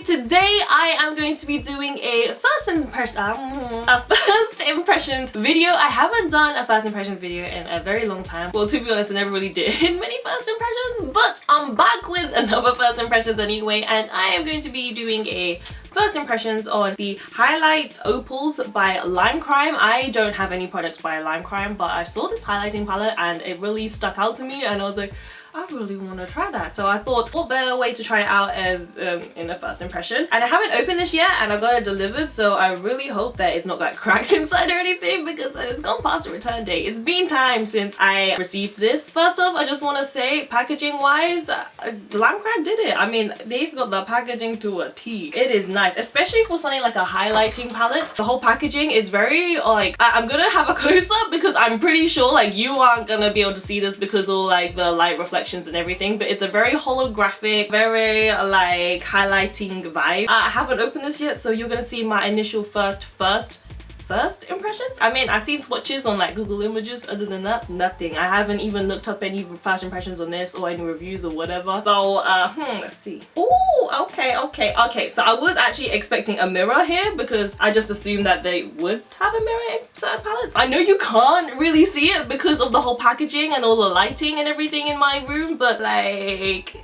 today I am going to be doing a first impressions video. I haven't done a first impressions video in a very long time. Well, to be honest, I never really did many first impressions, but I'm back with another first impressions anyway, and I am going to be doing a first impressions on the Hi-Lite Opals by Lime Crime. I don't have any products by Lime Crime, but I saw this highlighting palette and it really stuck out to me, and I was like, I really want to try that. So I thought, what better way to try it out as in a first impression. And I haven't opened this yet, and I got it delivered, so I really hope that it's not like cracked inside or anything, because it's gone past the return date. It's been time since I received this. First off, I just want to say, packaging wise, Lime Crime did it. I mean, they've got the packaging to a T. It is nice, especially for something like a highlighting palette. The whole packaging is very like, I'm gonna have a close-up because I'm pretty sure like you aren't gonna be able to see this because all like the light reflections and everything, but it's a very holographic, very like highlighting vibe. I haven't opened this yet, so you're gonna see my initial first impressions. I mean, I've seen swatches on like Google Images. Other than that, nothing. I haven't even looked up any first impressions on this or any reviews or whatever. So let's see. Oh, okay. So I was actually expecting a mirror here because I just assumed that they would have a mirror in certain palettes. I know you can't really see it because of the whole packaging and all the lighting and everything in my room, but like,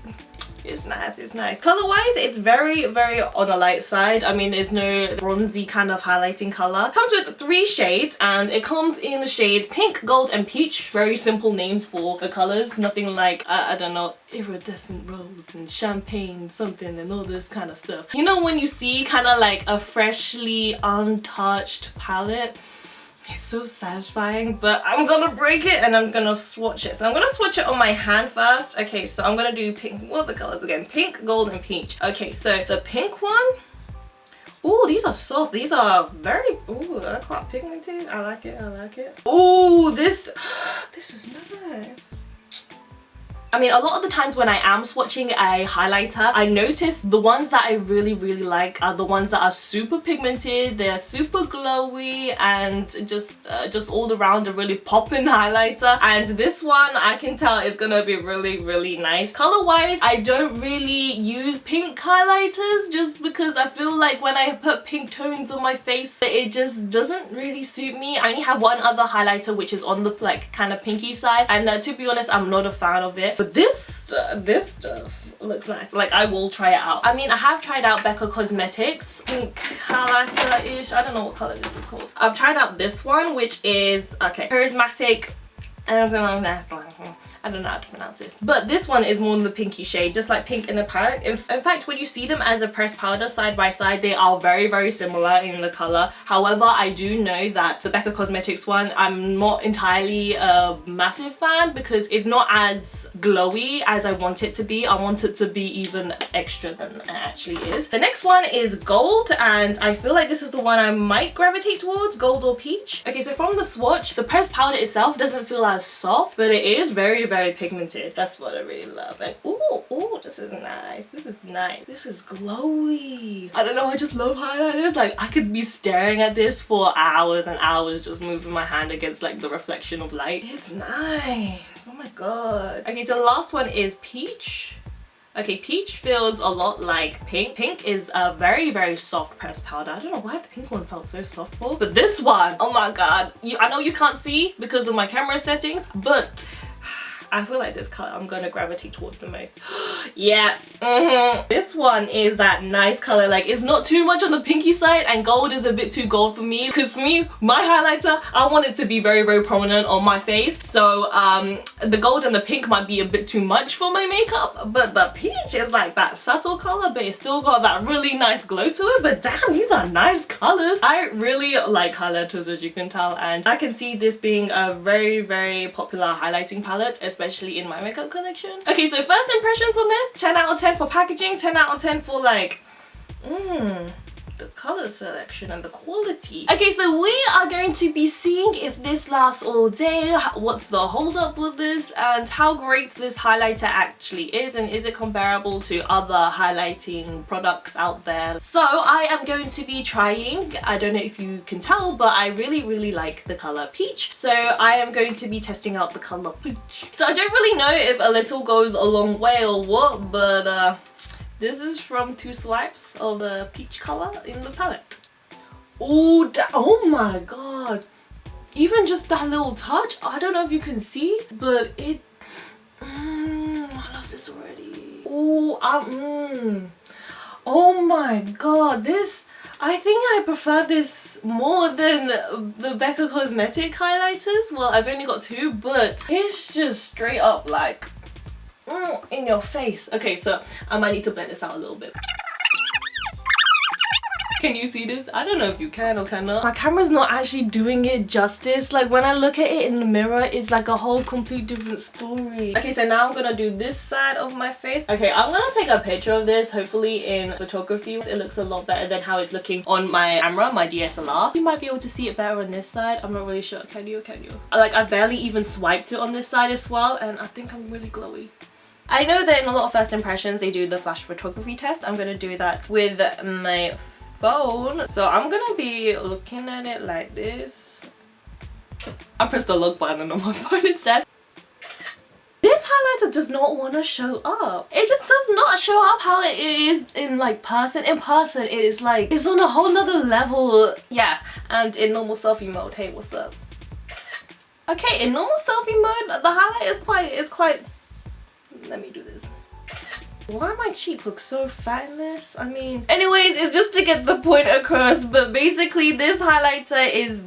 it's nice, it's nice. Color wise, it's very on the light side. I mean, there's no bronzy kind of highlighting color. Comes with 3 shades, and it comes in the shades pink, gold and peach. Very simple names for the colors, nothing like I don't know, iridescent rose and champagne something and all this kind of stuff. You know when you see kind of like a freshly untouched palette, it's so satisfying. But I'm gonna break it and I'm gonna swatch it. So I'm gonna swatch it on my hand first. Okay, so I'm gonna do pink. What are the colors again? Pink, gold and peach. Okay, so the pink one. Oh, these are soft. These are very, they're quite pigmented. I like it, I like it. Oh, this is nice. I mean, a lot of the times when I am swatching a highlighter, I notice the ones that I really like are the ones that are super pigmented, they're super glowy, and just all around a really popping highlighter. And this one, I can tell is gonna be really nice. Color wise, I don't really use pink highlighters just because I feel like when I put pink tones on my face, it just doesn't really suit me. I only have one other highlighter which is on the like kind of pinky side, and to be honest, I'm not a fan of it. But this stuff looks nice. Like, I will try it out. I mean, I have tried out Becca Cosmetics pink highlighter-ish. I don't know what color this is called. I've tried out this one, which is, okay, charismatic. I don't know how to pronounce this, but this one is more in the pinky shade, just like pink in the palette. In fact, when you see them as a pressed powder side by side, they are very similar in the color. However, I do know that the Becca Cosmetics one, I'm not entirely a massive fan because it's not as glowy as I want it to be. I want it to be even extra than it actually is. The next one is gold, and I feel like this is the one I might gravitate towards, gold or peach. Okay, so from the swatch, the pressed powder itself doesn't feel as soft, but it is very pigmented. That's what I really love. And ooh, this is nice. This is nice. This is glowy. I don't know, I just love highlighters. Like, I could be staring at this for hours and hours, just moving my hand against like the reflection of light. It's nice. Oh my god. Okay, so the last one is peach. Okay, peach feels a lot like pink. Pink is a very soft pressed powder. I don't know why the pink one felt so soft for, but this one, oh my god. I know you can't see because of my camera settings, but I feel like this color I'm gonna gravitate towards the most. Yeah, This one is that nice color. Like, it's not too much on the pinky side, and gold is a bit too gold for me. Because for me, my highlighter, I want it to be very prominent on my face. So the gold and the pink might be a bit too much for my makeup. But the peach is like that subtle color, but it's still got that really nice glow to it. But damn, these are nice colors. I really like highlighters, as you can tell. And I can see this being a very popular highlighting palette, especially in my makeup collection. Okay, so first impressions on this, 10 out of 10 for packaging, 10 out of 10 for like, the color selection and the quality. Okay, so we are going to be seeing if this lasts all day, what's the hold up with this, and how great this highlighter actually is, and is it comparable to other highlighting products out there. So I am going to be trying, I don't know if you can tell, but I really like the color peach, so I am going to be testing out the color peach. So I don't really know if a little goes a long way or what, but This is from 2 swipes of the peach color in the palette. Ooh, oh my god. Even just that little touch, I don't know if you can see, but it... I love this already. Ooh, oh my god, this... I think I prefer this more than the Becca Cosmetic highlighters. Well, I've only got 2, but it's just straight up like in your face. Okay, so I might need to blend this out a little bit. Can you see this? I don't know if you can or cannot. My camera's not actually doing it justice. Like when I look at it in the mirror, it's like a whole complete different story. Okay, so now I'm gonna do this side of my face. Okay, I'm gonna take a picture of this, hopefully in photography. It looks a lot better than how it's looking on my camera, my DSLR. You might be able to see it better on this side. I'm not really sure. Can you? Can you? Like I barely even swiped it on this side as well, and I think I'm really glowy. I know that in a lot of first impressions they do the flash photography test. I'm gonna do that with my phone, so I'm gonna be looking at it like this. I pressed the look button on my phone instead. This highlighter does not want to show up. It just does not show up how it is in like person. In person it is like it's on a whole nother level. Yeah, and in normal selfie mode, hey, what's up? Okay, in normal selfie mode the highlight is quite let me do this. Why my cheeks look so fat in this? I mean, anyways, it's just to get the point across, but basically this highlighter is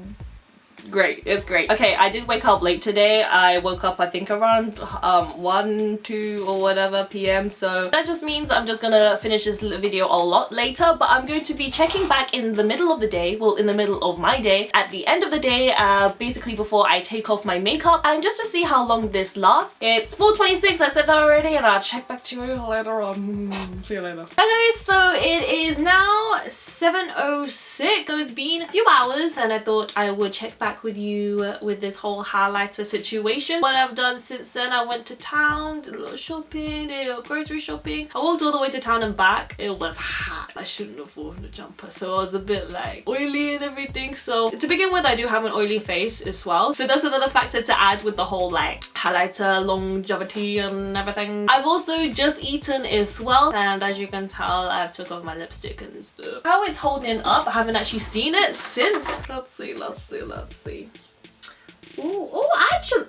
great. It's great. Okay, I did wake up late today. I woke up I think around 1, 2 or whatever p.m. so that just means I'm just gonna finish this video a lot later, but I'm going to be checking back in the middle of the day, well in the middle of my day, at the end of the day, basically before I take off my makeup, and just to see how long this lasts. It's 4:26, I said that already, and I'll check back to you later on. See you later. Okay, so it is now 7:06, so it's been a few hours and I thought I would check back with you with this whole highlighter situation. What I've done since then, I went to town, did a little shopping, did a little grocery shopping. I walked all the way to town and back. It was hot. I shouldn't have worn the jumper, so I was a bit like oily and everything. So to begin with, I do have an oily face as well, so that's another factor to add with the whole like highlighter longevity and everything. I've also just eaten as well, and as you can tell, I've took off my lipstick and stuff. How it's holding up, I haven't actually seen it since. Let's see, let's see, let's see. Ooh, oh, actually,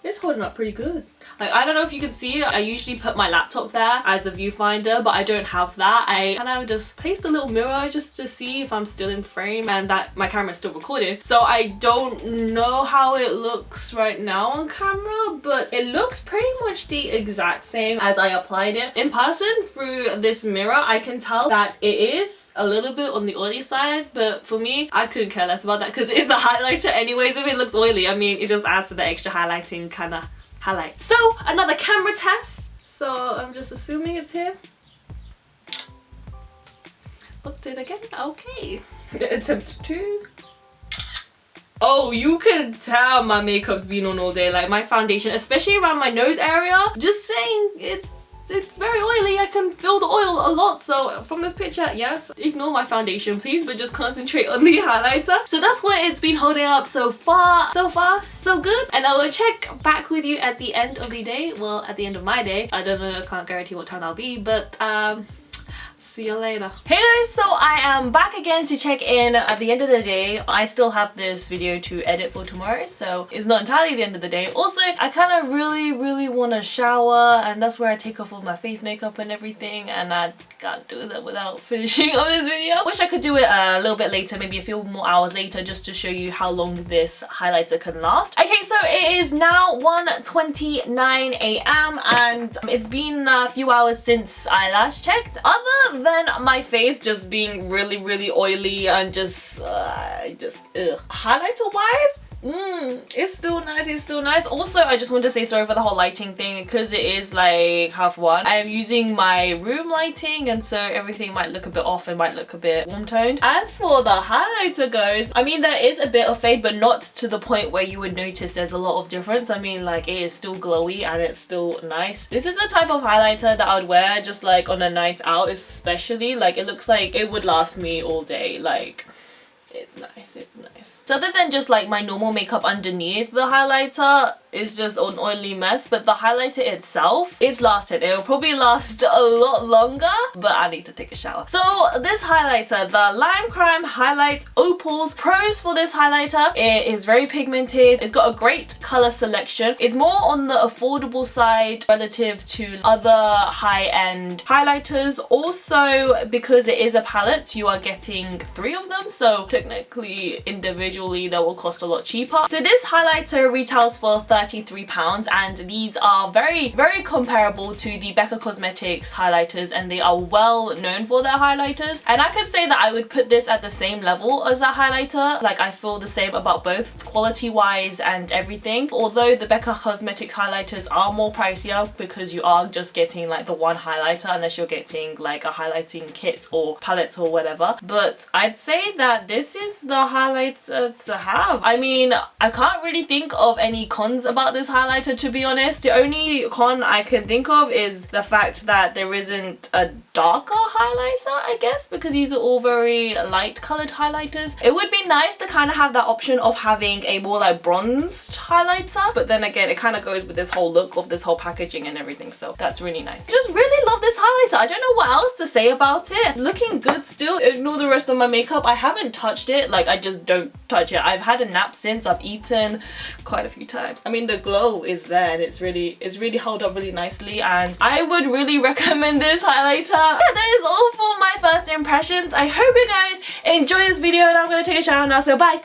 it's holding up pretty good. Like, I don't know if you can see it. I usually put my laptop there as a viewfinder, but I don't have that. I kind of just placed a little mirror just to see if I'm still in frame and that my camera is still recorded. So I don't know how it looks right now on camera, but it looks pretty much the exact same as I applied it. In person, through this mirror, I can tell that it is a little bit on the oily side, but for me, I couldn't care less about that because it's a highlighter anyways. If it looks oily, I mean, it just adds to the extra highlighting kind of highlight. So another camera test. So I'm just assuming it's here. Booked it again. Okay. Attempt 2. Oh, you can tell my makeup's been on all day. Like my foundation, especially around my nose area. Just saying, it's very oily. I can feel the oil a lot. So from this picture, yes, ignore my foundation please, but just concentrate on the highlighter. So that's what it's been holding up so far. So far, so good. And I will check back with you at the end of the day. Well, at the end of my day. I don't know, I can't guarantee what time I'll be, but see you later. Hey guys, so I am back again to check in at the end of the day. I still have this video to edit for tomorrow, so it's not entirely the end of the day. Also, I kind of really want to shower, and that's where I take off all my face makeup and everything, and I can't do that without finishing on this video. Wish I could do it a little bit later, maybe a few more hours later, just to show you how long this highlighter can last. Okay, so it is now 1:29 a.m. and it's been a few hours since I last checked. Other than my face just being really oily and just highlighter wise, it's still nice, it's still nice. Also, I just want to say sorry for the whole lighting thing because it is like 1:30. I am using my room lighting, and so everything might look a bit off and might look a bit warm toned. As for the highlighter goes, I mean, there is a bit of fade, but not to the point where you would notice there's a lot of difference. I mean, like, it is still glowy and it's still nice. This is the type of highlighter that I would wear just like on a night out, especially. Like, it looks like it would last me all day. Like, it's nice, it's nice. So other than just like my normal makeup underneath the highlighter, is just an oily mess, but the highlighter itself, it's lasted. It will probably last a lot longer, but I need to take a shower. So this highlighter, the Lime Crime Hi-Lite Opals. Pros for this highlighter, it is very pigmented. It's got a great color selection. It's more on the affordable side relative to other high-end highlighters. Also, because it is a palette, you are getting 3 of them, so technically individually that will cost a lot cheaper. So this highlighter retails for £33, and these are very comparable to the Becca Cosmetics highlighters, and they are well known for their highlighters. And I could say that I would put this at the same level as a highlighter. Like, I feel the same about both quality wise and everything. Although the Becca Cosmetic highlighters are more pricier because you are just getting like the one highlighter unless you're getting like a highlighting kit or palette or whatever. But I'd say that this is the highlighter to have. I mean, I can't really think of any cons about this highlighter, to be honest. The only con I can think of is the fact that there isn't a darker highlighter, I guess, because these are all very light colored highlighters. It would be nice to kind of have that option of having a more like bronzed highlighter, but then again, it kind of goes with this whole look of this whole packaging and everything, so that's really nice. Just really love this highlighter. I don't know what else to say about it. Looking good still. Ignore the rest of my makeup. I haven't touched it. Like, I just don't touch it. I've had a nap since. I've eaten quite a few times. I mean, the glow is there, and it's really held up really nicely, and I would really recommend this highlighter. Yeah, that is all for my first impressions. I hope you guys enjoy this video, and I'm gonna take a shower now, so bye.